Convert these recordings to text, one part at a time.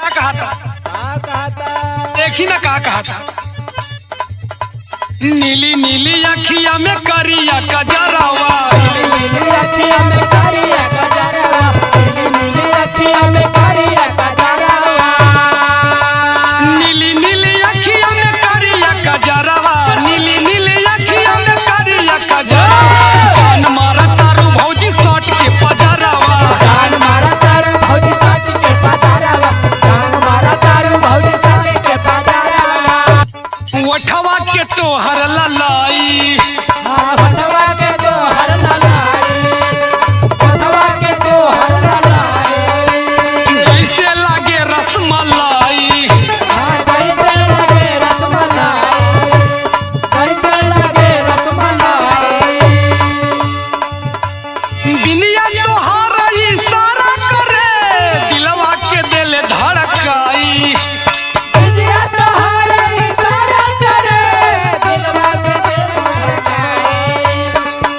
कहा था देखी ना कहा था नीली नीली अखिया में करिया कजरावा नीली अखिया में करिया कजरावा नीली अखिया में करिया कजरावा नीली नीली अखिया में करिया कजरावा नीली नीली अखिया में करिया कजरावा जान मारा तारू भौजी सट के पजरावा जान मारा तारू भौजी सट के पजरावा जान मारा तारू भौजी सट के पजरावा वठवा के तोहर ललाई वठवा के तोहर ललाई वठवा के तोहर ललाई जैसे लागे रसमलाई जैसे लागे रसमलाई जैसे लागे रसमलाई बिनिया तोहार इशारा करे दिलवा के दिल धड़काई बिनिया तोहार इशारा करे दिलवा के दिल धड़काई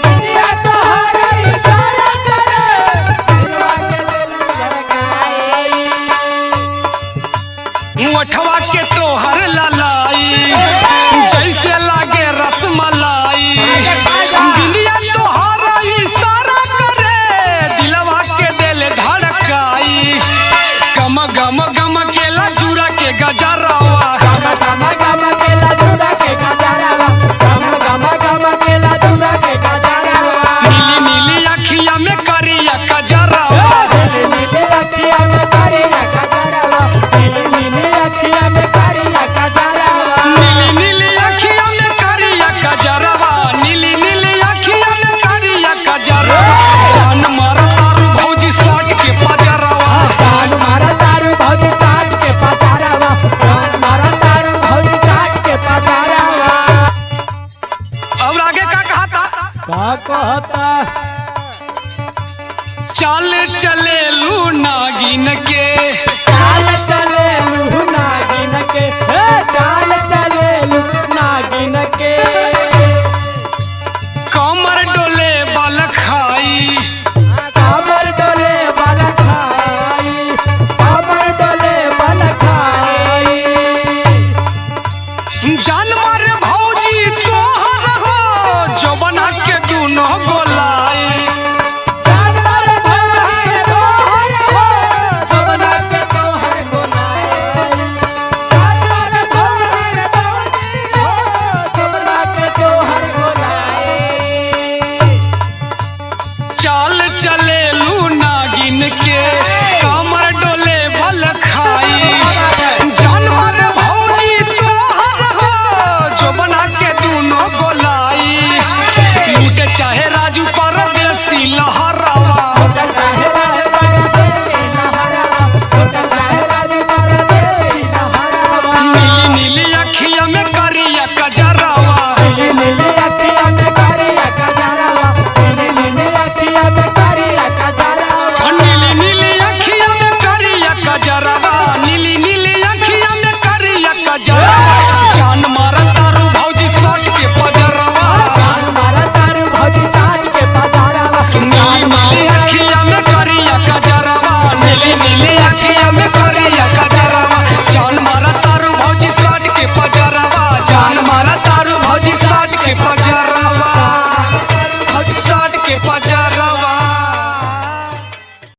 बिनिया तोहार इशारा करे दिलवा के दिल धड़काई वठवा के तोहर ललाई जैसे लागे रसमलाई बिनिया तोहार इशारा करे दिलवा के दिल धड़काई गम गम गम केला चूड़ा के गजरावा गम गम गम केला चूड़ा के गजरावा गम गम गम केला चूड़ा के गजरावा नीली नीली अखिया में करिया कजरावा नीली नीली अखिया में करिया कजरावा नीली नीली अखिया में करिया कजरावा नीली नीली अखिया में करिया कजरावा नीली नीली अखिया में करिया कजरावा जान मारा तारू भौजी सट के पजरावा जान मारा तारू भौजी साथ के पजरावा जान मारा तारू भौजी साथ के पजरावा और आगे का कहा था का कहता चाल चले लू नागिन के चाल चले लू नागिन के चाल चले लू नागिन के कमर डोले बल खाई कमर डोले बल खाई कमर डोले बल खाई जान मारे भौजी तोहर हो जो बना के दोनों गोलाई जानवर तोहर तोहर हो जबना के तोहर गोलाई जानवर तोहर तोहर हो जबना के तोहर गोलाई चाल चले लू नागिन के कमर डोले बल खाई जानवर भौजी तोहर हो जो बना के दोनों गोलाई लूटे चाहे राजू परदेसी लहरावा चाहे राज परदेसी लहरावा चाहे राज परदेसी लहरावा नीली नीली अखिया में करिया कजरावा नीली नीली अखिया में करिया कजरावा नीली नीली अखिया में करिया कजरावा नीली नीली अखिया में करिया कजरावा नीली नीली अखिया में करिया कजरावा जान मारा तारू भौजी सट के पजरावा जान मारा तारू भौजी साथ के पजरावा नीली नीली अखिया में करिया कजरावा नीली नीली